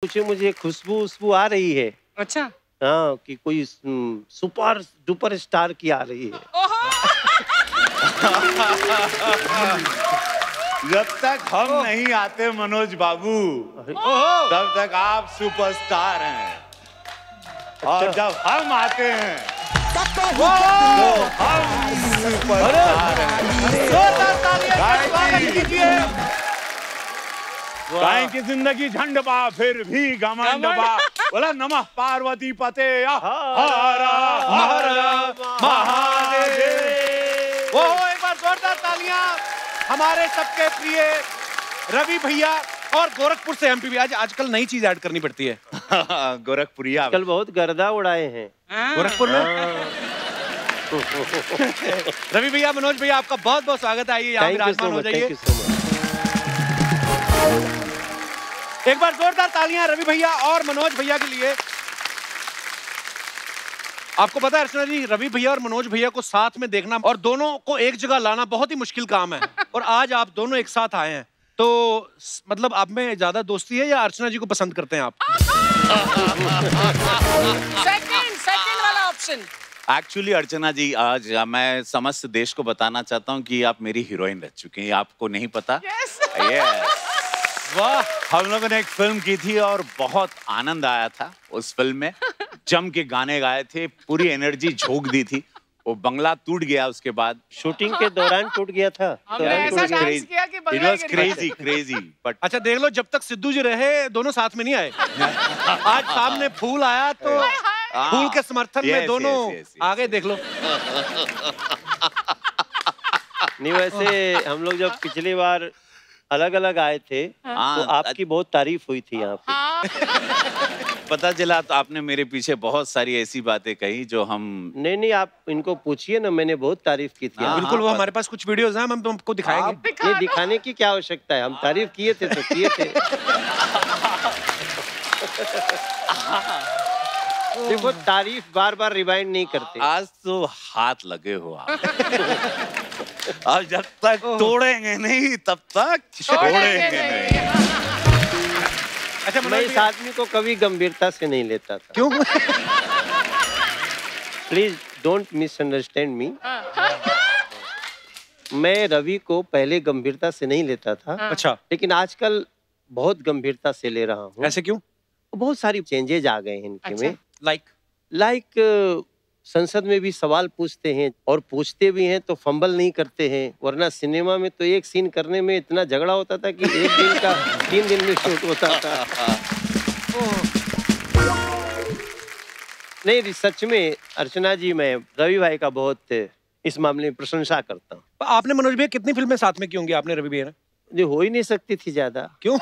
मुझे मुझे खुशबू आ रही है। अच्छा। हाँ, कि कोई सुपर डुपर स्टार की आ रही है। जब तक हम नहीं आते मनोज बाबू, तब तक आप सुपरस्टार हैं। और जब हम आते हैं तो हम सुपरस्टार हैं। गाय की जिंदगी झंड बा फिर भी घमंड बा। बोला नमः पार्वती पते हर हर महादेव। वो एक बार जोरदार तालियां हमारे सबके प्रिय रवि भैया और गोरखपुर से एमपी भी। आजकल नई चीज ऐड करनी पड़ती है। गोरखपुरिया आजकल बहुत गर्दा उड़ाए हैं गोरखपुर में। रवि भैया, मनोज भैया, आपका बहुत बहुत स्वागत है। आइए यहाँ विराजमान हो जाइए। एक बार जोरदार तालियां रवि भैया और मनोज भैया के लिए। आपको पता है अर्चना जी, रवि भैया और मनोज भैया को साथ में देखना और दोनों को एक जगह लाना बहुत ही मुश्किल काम है। और आज आप दोनों एक साथ आए हैं, तो मतलब आप में ज्यादा दोस्ती है या अर्चना जी को पसंद करते हैं आप? सेकंड वाला ऑप्शन। एक्चुअली अर्चना जी, आज मैं समस्त देश को बताना चाहता हूँ कि आप मेरी हीरोइन रह चुकी हैं। आपको नहीं पता? yes. वाह, हम लोगों ने एक फिल्म की थी और बहुत आनंद आया था उस फिल्म में। जम के गाने गाए थे, पूरी एनर्जी झोंक दी थी। वो बंगला टूट गया उसके बाद। शूटिंग के दौरान टूट गया था। क्रेजी। बट अच्छा देख लो, जब तक सिद्धू जी रहे दोनों साथ में नहीं आए। आज सामने फूल आया तो फूल के समर्थन में दोनों आगे देख लो। नहीं, वैसे हम लोग जब पिछली बार अलग अलग आए थे तो आपकी बहुत तारीफ हुई थी यहाँ पे। पता चला तो आपने मेरे पीछे बहुत सारी ऐसी बातें कही जो हम। नहीं, आप इनको पूछिए ना, मैंने बहुत तारीफ की थी। बिल्कुल, वो हमारे पास कुछ वीडियोस हैं, हम तुमको दिखाएंगे। ये दिखाने की क्या आवश्यकता है, हम तारीफ किए थे तो किए थे। देखो, तारीफ बार बार रिवाइंड नहीं करते। आज तो हाथ लगे हो आप। और जब तक तोड़ेंगे नहीं तब तक छोड़ेंगे नहीं। अच्छा, मैं इस आदमी को कभी गंभीरता से नहीं लेता था। क्यों? प्लीज डोंट मिसअंडरस्टैंड मी। मैं रवि को पहले गंभीरता से नहीं लेता था। अच्छा। लेकिन आजकल बहुत गंभीरता से ले रहा हूँ। ऐसे क्यों? बहुत सारी चेंजेज आ गए हैं इनके में। लाइक संसद में भी सवाल पूछते हैं और पूछते भी हैं तो फंबल नहीं करते हैं। वरना सिनेमा में तो एक सीन करने में इतना झगड़ा होता था कि एक दिन का 3 दिन में शूट होता था। नहीं, सच में अर्चना जी, मैं रवि भाई का बहुत इस मामले में प्रशंसा करता हूँ। आपने मनोज भैया कितनी फिल्में साथ में की होंगी आपने रवि भैया ने? जो हो ही नहीं सकती थी ज्यादा। क्यों?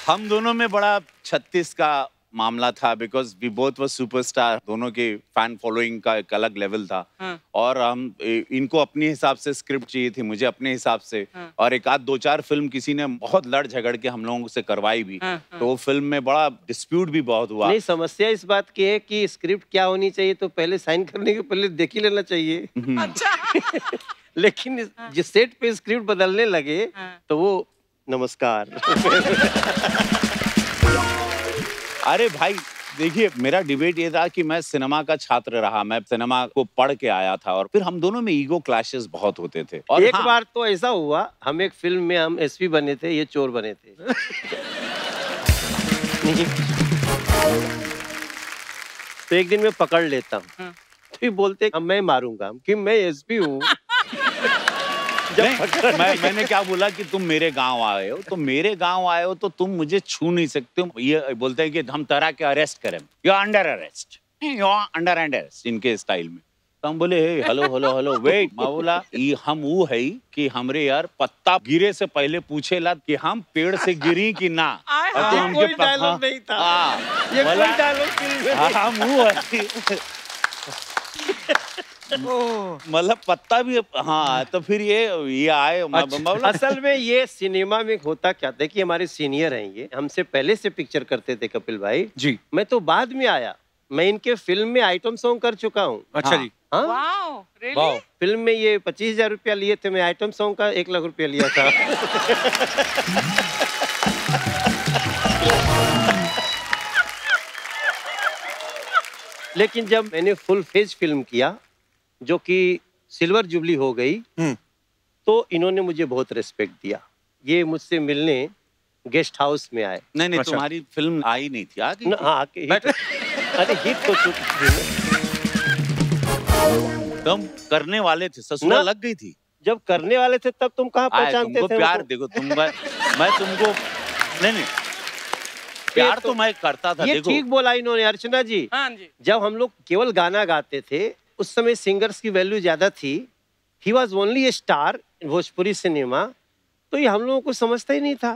हम दोनों में बड़ा 36 का मामला था, because we both were superstar. दोनों के फैन फॉलोइंग का एक अलग लेवल था। और हम इनको अपने हिसाब से स्क्रिप्ट चाहिए थी, मुझे अपने हिसाब से। और एक आध 2-4 फिल्म किसी ने बहुत लड़ झगड़ के हम लोगों से करवाई भी। तो वो फिल्म में बड़ा डिस्प्यूट भी बहुत हुआ। नहीं, समस्या इस बात की है कि स्क्रिप्ट क्या होनी चाहिए तो पहले साइन करने के पहले देख ही लेना चाहिए। अच्छा। लेकिन जिस सेट पे स्क्रिप्ट बदलने लगे तो वो नमस्कार। अरे भाई देखिए, मेरा डिबेट ये था कि मैं सिनेमा का छात्र रहा, मैं सिनेमा को पढ़ के आया था और फिर हम दोनों में ईगो क्लैशेस बहुत होते थे। और एक बार तो ऐसा हुआ, हम एक फिल्म में हम एसपी बने थे, ये चोर बने थे। तो एक दिन मैं पकड़ लेता हूँ तो बोलते मैं मारूंगा कि मैं एसपी हूँ। मैंने क्या बोला कि तुम मेरे गांव आए हो, तो मेरे गांव आए हो तो तुम मुझे छू नहीं सकते हो। ये बोलते हैं कि हम तरह के अरेस्ट करें, you are under arrest, you are under arrest, इनके स्टाइल में। तो हम बोले हेलो वेट। मैं बोला हम वो है कि हमरे यार पत्ता गिरे से पहले पूछेला कि हम पेड़ से गिरी कि ना। और तो हमके डायलॉग नहीं था। ये कोई डायलॉग हम वो है। मतलब पत्ता भी। हाँ, तो फिर ये आए। अच्छा, असल में ये सिनेमा में होता क्या था कि हमारे सीनियर हैं, ये हमसे पहले से पिक्चर करते थे कपिल भाई जी। मैं तो बाद में आया। मैं इनके फिल्म में आइटम सॉन्ग कर चुका हूँ। अच्छा जी। हाँ, वाओ, फिल्म में ये 25,000 रुपया लिए थे, मैं आइटम सॉन्ग का 1 लाख रुपया लिया था। लेकिन जब मैंने फुल फेज फिल्म किया, जो कि सिल्वर जुबली हो गई, तो इन्होंने मुझे बहुत रिस्पेक्ट दिया। ये मुझसे मिलने गेस्ट हाउस में आए। नहीं, तुम्हारी फिल्म आई नहीं थी, आ गई? हाँ, अरे हिट हो चुकी थी। तुम करने वाले थे, ससुराल लग गई थी। जब करने वाले थे तब तुम कहाँ पहचानते थे? तुमको प्यार देखो, मैं तुमको नहीं प्यार तो मैं करता था। ये देखो ठीक बोला इन्होंने, अर्चना जी। हाँ जी। जब हम लोग केवल गाना गाते थे, उस समय सिंगर्स की वैल्यू ज्यादा थी। He was only A star in Bhojpuri cinema, तो ये हम लोगों को समझता ही नहीं था।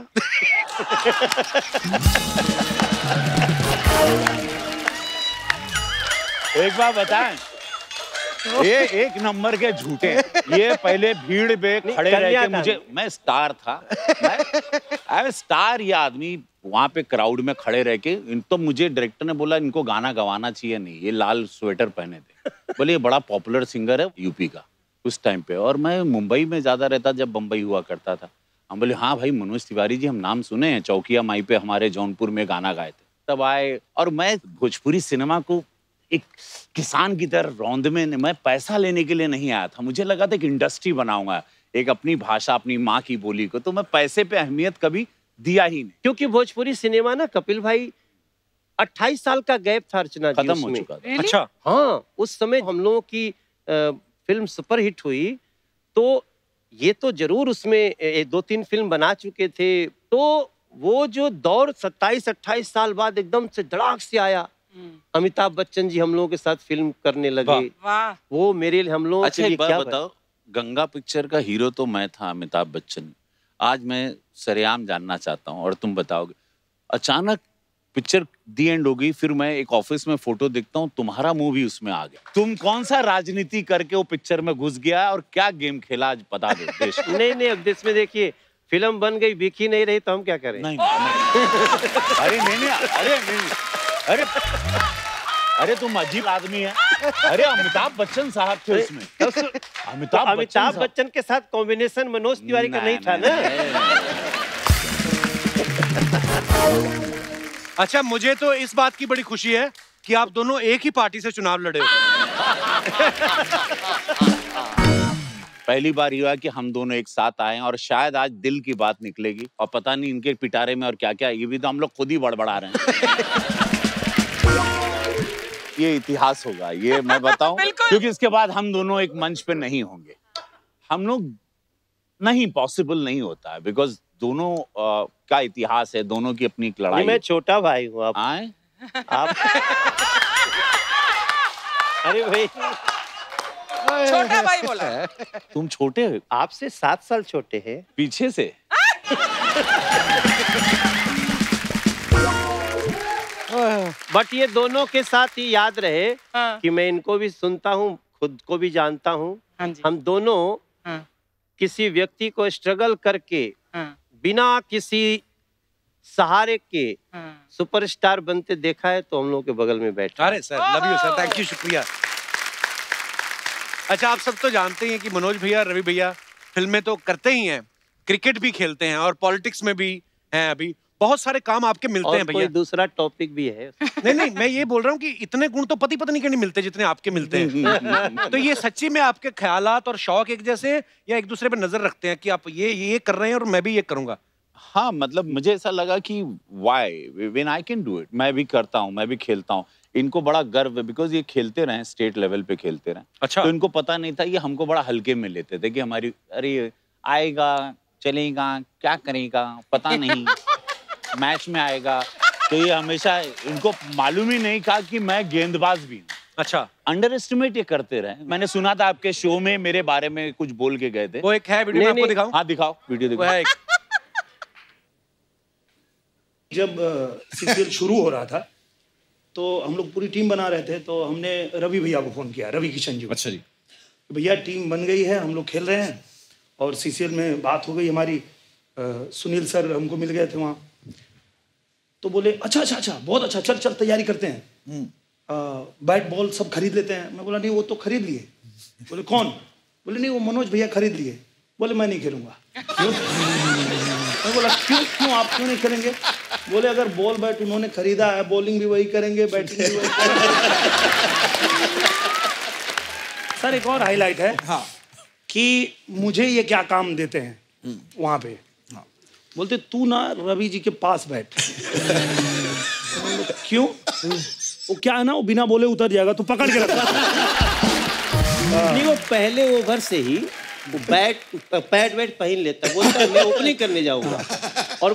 एक बार बताएं, ये एक नंबर के झूठे। ये पहले भीड़ पे खड़े रह के मुझे, मैं स्टार था, मैं स्टार। ये आदमी वहां पे क्राउड में खड़े रह के, तो मुझे डायरेक्टर ने बोला इनको गाना गवाना चाहिए नहीं, ये लाल स्वेटर पहने थे। बोले ये बड़ा पॉपुलर सिंगर है यूपी का उस टाइम पे, और मैं मुंबई में ज्यादा रहता जब बम्बई हुआ करता था। हम बोले हाँ भाई मनोज तिवारी जी, हम नाम सुने हैं, चौकिया माई पे हमारे जौनपुर में गाना गाए थे। तब आए, और मैं भोजपुरी सिनेमा को एक किसान की तरह रौंद में, मैं पैसा लेने के लिए नहीं आया था। मुझे लगा था कि इंडस्ट्री बनाऊंगा, एक अपनी भाषा, अपनी माँ की बोली को। तो मैं पैसे पे अहमियत कभी दिया ही नहीं, क्योंकि भोजपुरी सिनेमा ना कपिल भाई 28 साल का गैप था अर्चना जी, खत्म हो चुका था। Really? अच्छा, हाँ, उस समय हम लोगों की फिल्म सुपर हिट हुई, तो ये तो जरूर उसमें 2-3 फिल्म बना चुके थे। तो वो जो दौर 27-28 साल बाद एकदम से धड़ाक से आया। अमिताभ बच्चन जी हम लोगों के साथ फिल्म करने लगे। वाह। वो मेरे लिए, हम लोगों अच्छा के लिए एक बात क्या बताओ, गंगा पिक्चर का हीरो तो मैं था, अमिताभ बच्चन। आज मैं सरेआम जानना चाहता हूँ और तुम बताओगे, अचानक पिक्चर दी एंड हो गई, फिर मैं एक ऑफिस में फोटो देखता हूँ, तुम्हारा मुंह भी उसमें आ गया। तुम कौन सा राजनीति करके वो पिक्चर में घुस गया और क्या गेम खेला, आज बता दो देश को। नहीं, अब देश में देखिए, फिल्म बन गई, बिकी नहीं रही, तो हम क्या करें? नहीं। अरे नहीं, अरे अरे तुम अजीब आदमी है। अरे अमिताभ बच्चन साहब थे उसमें। अमिताभ बच्चन के साथ कॉम्बिनेशन मनोज तिवारी का नहीं था ना। अच्छा, मुझे तो इस बात की बड़ी खुशी है कि आप दोनों एक ही पार्टी से चुनाव लड़े हो। पहली बार हुआ कि हम दोनों एक साथ आए, और शायद आज दिल की बात निकलेगी, और पता नहीं इनके पिटारे में और क्या क्या, ये भी तो हम लोग खुद ही बड़बड़ा रहे हैं। ये इतिहास होगा, ये मैं बताऊं, क्योंकि इसके बाद हम दोनों एक मंच पे नहीं होंगे। हम लोग नहीं, पॉसिबल नहीं होता है, बिकॉज दोनों का इतिहास है, दोनों की अपनी एक लड़ाई। मैं छोटा भाई हूँ, आप अरे भाई, छोटा भाई बोला। तुम छोटे हो, आपसे 7 साल छोटे हैं। पीछे से। बट ये दोनों के साथ ही याद रहे हाँ। कि मैं इनको भी सुनता हूँ, खुद को भी जानता हूँ। हाँ जी। हम दोनों हाँ। किसी व्यक्ति को स्ट्रगल करके, हाँ। बिना किसी सहारे के हाँ। सुपरस्टार बनते देखा है, तो हम लोग के बगल में बैठे। अरे sir, love you sir, thank you, शुक्रिया। अच्छा, आप सब तो जानते हैं कि मनोज भैया, रवि भैया फिल्में तो करते ही हैं, क्रिकेट भी खेलते हैं और पॉलिटिक्स में भी हैं। अभी बहुत सारे काम आपके मिलते हैं भैया। कोई दूसरा टॉपिक भी है? नहीं, मैं ये बोल रहा हूँ कि इतने गुण तो पति पत्नी के नहीं मिलते जितने आपके मिलते हैं। तो ये सच्ची में आपके ख्यालात और शौक एक जैसे हैं, या एक दूसरे पर नजर रखते हैं कि आप ये कर रहे हैं और मैं भी ये करूंगा? हाँ, मतलब मुझे ऐसा लगा कि why when I can do it, मैं भी करता हूँ, मैं भी खेलता हूँ। इनको बड़ा गर्व है, बिकॉज ये खेलते रहे, स्टेट लेवल पे खेलते रहे। अच्छा। तो इनको पता नहीं था, ये हमको बड़ा हल्के में लेते थे कि हमारी, अरे आएगा चलेगा, क्या करेगा पता नहीं, मैच में आएगा। तो ये हमेशा, इनको मालूम ही नहीं था कि मैं गेंदबाज भी हूँ। अच्छा, अंडर एस्टिमेट ये करते रहे। मैंने सुना था आपके शो में मेरे बारे में कुछ बोल के गए थे। वो एक है वीडियो, मैं आपको दिखाऊं? हाँ दिखाओ, वीडियो वो दिखाओ। है एक। जब सीरियल शुरू हो रहा था तो हम लोग पूरी टीम बना रहे थे, तो हमने रवि भैया को फ़ोन किया, रवि किशन जी को। अच्छा जी। भैया टीम बन गई है, हम लोग खेल रहे हैं, और सीसीएल में बात हो गई हमारी। सुनील सर हमको मिल गए थे वहाँ, तो बोले अच्छा बहुत अच्छा, चल तैयारी करते हैं, बैट बॉल सब खरीद लेते हैं। मैं बोला नहीं, वो तो खरीद लिए। बोले कौन? बोले नहीं, वो मनोज भैया खरीद लिए। बोले मैं नहीं खेलूंगा। मैं बोला क्यों क्यों आप क्यों नहीं करेंगे? बोले अगर बॉल बैट उन्होंने खरीदा है, बॉलिंग भी वही करेंगे, बैटिंग भी वही करेंगे। सर एक और हाईलाइट है कि मुझे ये क्या काम देते हैं वहां पे, बोलते तू ना रवि जी के पास बैठ। क्यों? वो क्या है ना, वो बिना बोले उतर जाएगा, तू पकड़ के रखा। नहीं, वो पहले ओवर से ही वो पैड वैड पहन लेता, बोलता है मैं ओपनिंग करने जाऊंगा। और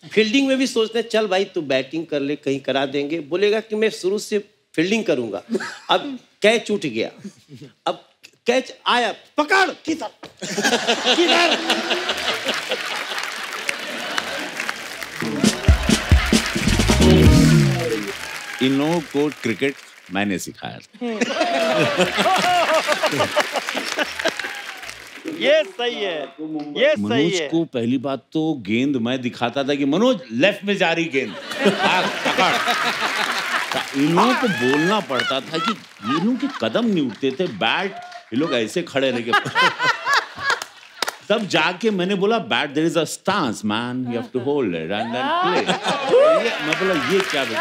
फील्डिंग में भी सोचते हैं चल भाई तू बैटिंग कर ले, कहीं करा देंगे। बोलेगा कि मैं शुरू से फील्डिंग करूंगा। अब कैच उठ गया, अब कैच आया, पकड़ किधर किधर। इन लोगों को क्रिकेट मैंने सिखाया था। ये सही है, ये सही मनोज है। को पहली बात तो गेंद मैं दिखाता था कि मनोज लेफ्ट में जा रही गेंद, पकड़। इन लोगों को बोलना पड़ता था कि ये लोग के कदम नहीं उठते थे, बैट ये लोग ऐसे खड़े रह गए। तब जाके मैंने बोला but there is a stance man, you have to hold it and then play. मैं बोला ये क्या तो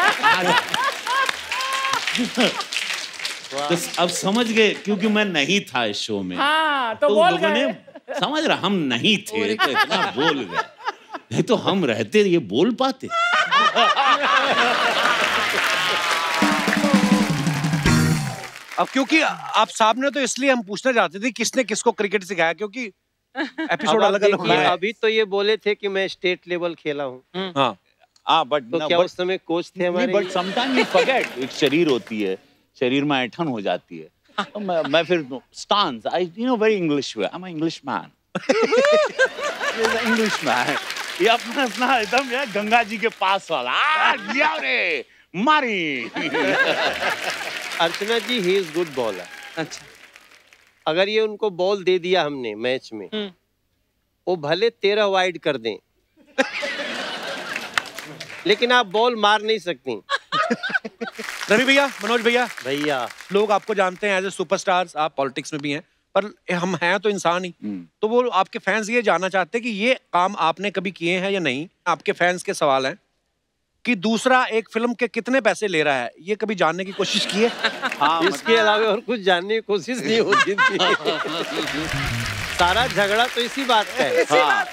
अब समझ गए क्योंकि मैं नहीं था इस शो में। तो बोल लोगों ने गए। समझ रहा हम नहीं थे तो इतना बोल गए, नहीं तो हम रहते ये बोल पाते। अब क्योंकि आप साहब ने तो इसलिए हम पूछना चाहते थे किसने किसको क्रिकेट सिखाया, क्योंकि एपिसोड अलग अलग हुआ है। अभी तो ये बोले थे कि मैं स्टेट लेवल खेला हूँ। हाँ बट तो क्या उस समय कोच थे हमारे? बट समटाइम यू फॉरगेट, एक शरीर होती है, शरीर में ऐठन हो जाती है। तो मैं फिर stance, I you know very English way, I am English man, English man. ये अपना एकदम यार गंगा जी के पास वाला लिया रे मारी। अर्चना जी ही इज गुड बॉलर। अच्छा, अगर ये उनको बॉल दे दिया हमने मैच में, वो भले 13 वाइड कर दें, लेकिन आप बॉल मार नहीं सकती। रवि भैया, मनोज भैया, भैया लोग आपको जानते हैं एज ए सुपरस्टार्स, आप पॉलिटिक्स में भी हैं, पर हम हैं तो इंसान ही। तो वो आपके फैंस ये जानना चाहते हैं कि ये काम आपने कभी किए हैं या नहीं। आपके फैंस के सवाल हैं कि दूसरा एक फिल्म के कितने पैसे ले रहा है, ये कभी जानने की कोशिश की है? हाँ, इसके अलावा और कुछ जानने की कोशिश नहीं होती थी। सारा झगड़ा तो इसी बात का है। हाँ,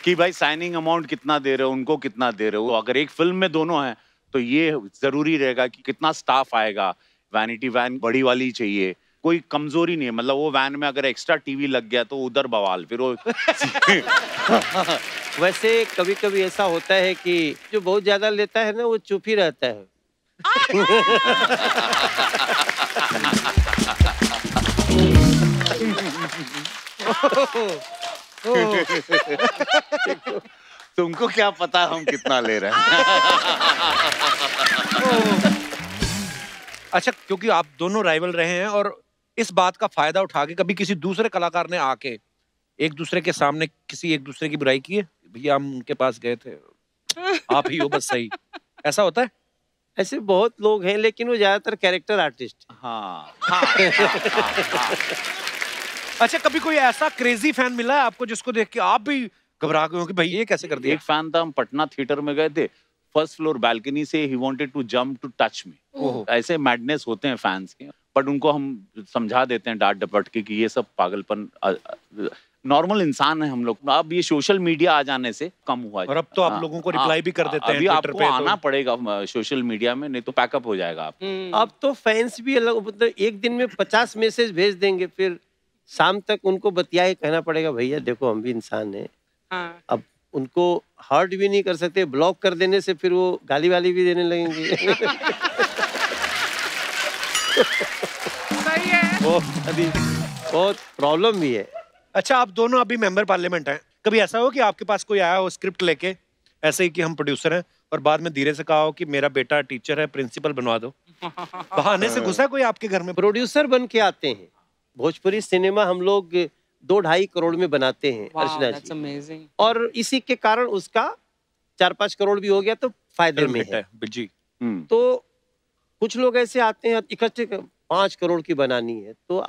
कि भाई साइनिंग अमाउंट कितना दे रहे हो, उनको कितना दे रहे हो। अगर एक फिल्म में दोनों हैं तो ये जरूरी रहेगा कि कितना स्टाफ आएगा। वैनिटी वैन बड़ी वाली चाहिए, कोई कमजोरी नहीं है। मतलब वो वैन में अगर एक्स्ट्रा टीवी लग गया तो उधर बवाल, फिर वो वैसे कभी कभी ऐसा होता है कि जो बहुत ज्यादा लेता है ना वो चुप ही रहता है। तुमको क्या पता हम कितना ले रहे हैं। अच्छा, क्योंकि आप दोनों राइवल रहे हैं और इस बात का फायदा उठा के कभी किसी दूसरे कलाकार ने आके एक दूसरे के सामने किसी एक दूसरे की बुराई की है? भैया हम उनके पास गए थे, आप ही हो बस सही, ऐसा होता है? ऐसे बहुत लोग हैं, लेकिन वो ज्यादातर कैरेक्टर आर्टिस्ट। हाँ। अच्छा, कभी कोई ऐसा क्रेजी फैन मिला है आपको जिसको देख के आप भी घबरा गए हो कि भाई ये कैसे कर दिया? एक फैन था, हम पटना थिएटर में गए थे, फर्स्ट फ्लोर बालकनी से ही wanted to jump to touch me. ऐसे मैडनेस होते हैं फैंस के, बट उनको हम समझा देते हैं डांट डपट के कि ये सब पागलपन, नॉर्मल इंसान है हम लोग। अब ये सोशल मीडिया आ जाने से कम हुआ है। और अब तो आप लोगों को रिप्लाई भी कर देते हैं अभी ट्विटर आपको पे, आना पड़ेगा सोशल मीडिया में, नहीं तो पैकअप हो जाएगा आप। अब तो फैंस भी अलग, मतलब एक दिन में 50 मैसेज भेज देंगे, फिर शाम तक उनको बतिया के कहना पड़ेगा भैया देखो हम भी इंसान हैं। हाँ। अब उनको हर्ट भी नहीं कर सकते, ब्लॉक कर देने से फिर वो गाली वाली भी देने लगेंगे। सही है। बहुत प्रॉब्लम भी है। अच्छा, आप दोनों अभी मेंबर पार्लियामेंट हैं, कभी ऐसा हो कि आपके पास कोई आया हो स्क्रिप्ट लेके, ऐसे ही कि हम प्रोड्यूसर हैं, और बाद में धीरे से कहा हो कि मेरा बेटा टीचर है, प्रिंसिपल बनवा दो? बहाने से घुसा कोई आपके घर में? प्रोड्यूसर बन के आते हैं। भोजपुरी सिनेमा हम लोग 2-2.5 करोड़ में बनाते हैं अर्चना that's जी, amazing. और इसी के कारण उसका 4-5 करोड़ भी हो गया तो फायदे में है। जी। तो कुछ लोग ऐसे आते हैं इकट्ठे 5 करोड़ की बनानी है, तो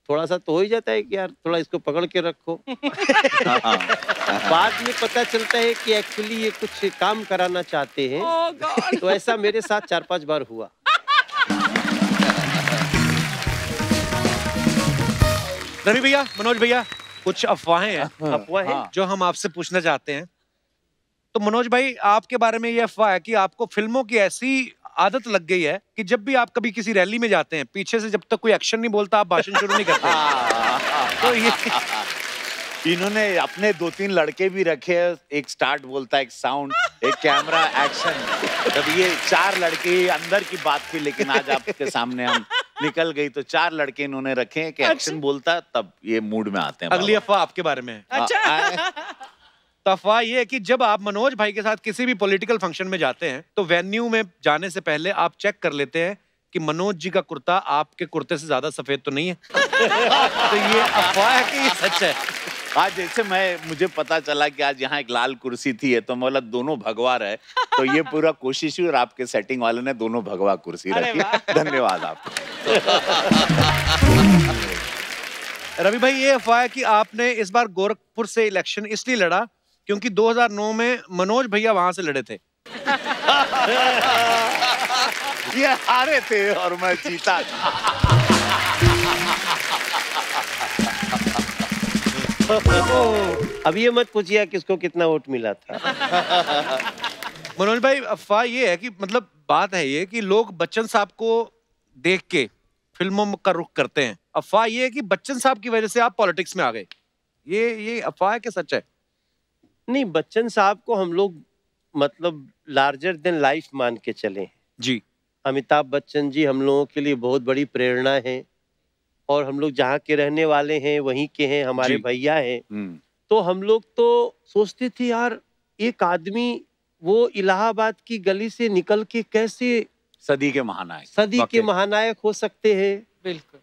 थोड़ा सा तो हो ही जाता है कि यार थोड़ा इसको पकड़ के रखो। बाद में पता चलता है कि एक्चुअली ये कुछ काम कराना चाहते हैं। Oh God. तो ऐसा मेरे साथ 4-5 बार हुआ। रवि भैया, मनोज भैया, कुछ अफवाहें हैं अफवाहें जो हम आपसे पूछना चाहते हैं। तो मनोज भाई, आपके बारे में ये अफवाह है कि आपको फिल्मों की ऐसी आदत लग गई है कि जब भी आप कभी किसी रैली में जाते हैं, पीछे से जब तक कोई एक्शन नहीं बोलता आप भाषण शुरू नहीं करते। तो ये इन्होंने अपने 2-3 लड़के भी रखे हैं, एक स्टार्ट बोलता है, एक साउंड, एक कैमरा, एक्शन। तब ये 4 लड़के अंदर की बात थी, लेकिन आज आपके सामने हम निकल गई तो 4 लड़के इन्होंने रखे हैं कि एक्शन बोलता, तब ये मूड में आते हैं। अगली अफवाह आपके बारे में है। अच्छा। तो अफवाह ये है कि जब आप मनोज भाई के साथ किसी भी पॉलिटिकल फंक्शन में जाते हैं तो वेन्यू में जाने से पहले आप चेक कर लेते हैं कि मनोज जी का कुर्ता आपके कुर्ते से ज्यादा सफेद तो नहीं है। तो ये अफवाह है कि ये सच है? आज जैसे मुझे पता चला कि आज यहाँ एक लाल कुर्सी थी, है तो बोला दोनों भगवा रहे, तो ये पूरा कोशिश हुई और आपके सेटिंग वाले ने दोनों भगवा कुर्सी रखी। धन्यवाद आपको। रवि भाई, ये अफवाह है कि आपने इस बार गोरखपुर से इलेक्शन इसलिए लड़ा क्योंकि 2009 में मनोज भैया वहां से लड़े थे। ये हारे थे और मैं जीता। अब ये मत पूछिए किसको कितना वोट मिला था। मनोज भाई, अफवाह ये है कि मतलब बात है ये कि लोग बच्चन साहब को देख के फिल्मों का रुख करते हैं। अफवाह ये है कि बच्चन साहब की वजह से आप पॉलिटिक्स में आ गए। ये अफवाह है कि सच है? नहीं, बच्चन साहब को हम लोग मतलब लार्जर देन लाइफ मान के चले हैं जी। अमिताभ बच्चन जी हम लोगों के लिए बहुत बड़ी प्रेरणा है, और हम लोग जहाँ के रहने वाले हैं वहीं के हैं, हमारे भैया हैं। तो हम लोग तो सोचते थे यार, एक आदमी वो इलाहाबाद की गली से निकल के कैसे सदी के महानायक हो सकते हैं। बिल्कुल।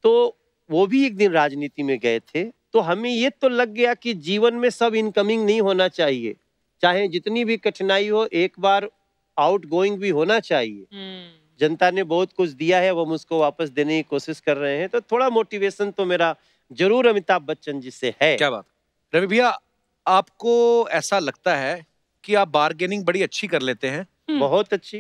तो वो भी एक दिन राजनीति में गए थे, तो हमें ये तो लग गया कि जीवन में सब इनकमिंग नहीं होना चाहिए, चाहे जितनी भी कठिनाई हो एक बार आउट गोइंग भी होना चाहिए। जनता ने बहुत कुछ दिया है, वो मुझको वापस देने की कोशिश कर रहे हैं, तो थोड़ा मोटिवेशन तो मेरा जरूर अमिताभ बच्चन जी से है। क्या बात। रवि भैया, आपको ऐसा लगता है कि आप बार्गेनिंग बड़ी अच्छी कर लेते हैं? बहुत अच्छी।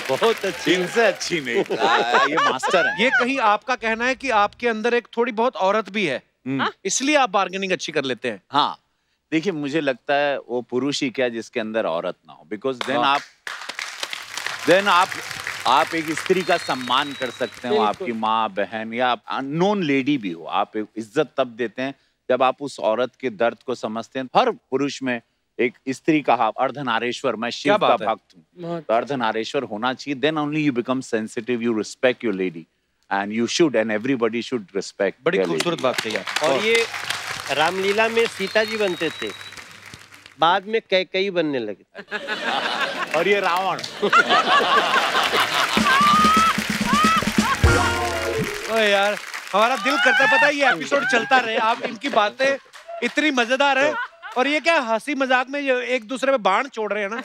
बहुत अच्छी। इनसे अच्छी नहीं। ये मास्टर है। ये कहीं आपका कहना है कि आपके अंदर एक थोड़ी बहुत औरत भी है, इसलिए आप बार्गेनिंग अच्छी कर लेते हैं? हाँ, देखिए मुझे लगता है वो पुरुष ही क्या जिसके अंदर औरत ना हो, बिकॉज देन आप एक स्त्री का सम्मान कर सकते हो, आपकी माँ बहन या अननोन लेडी भी हो, आप इज्जत तब देते हैं जब आप उस औरत के दर्द को समझते हैं। हर पुरुष में एक स्त्री का अर्धनारेश्वर, मैं शिव का भक्त हूँ, तो अर्धनारेश्वर होना चाहिए। Then only you become sensitive, you respect your lady, and you should, and everybody should respect. बड़ी खूबसूरत बात कही आप। और ये रामलीला में सीता जी बनते थे, बाद में कैकई बनने लगे। और ये रावण। ओए यार, हमारा दिल करता पता है ये एपिसोड चलता रहे, आप इनकी बातें इतनी मजेदार है, और ये क्या हंसी मजाक में एक दूसरे पे बाण छोड़ रहे हैं ना।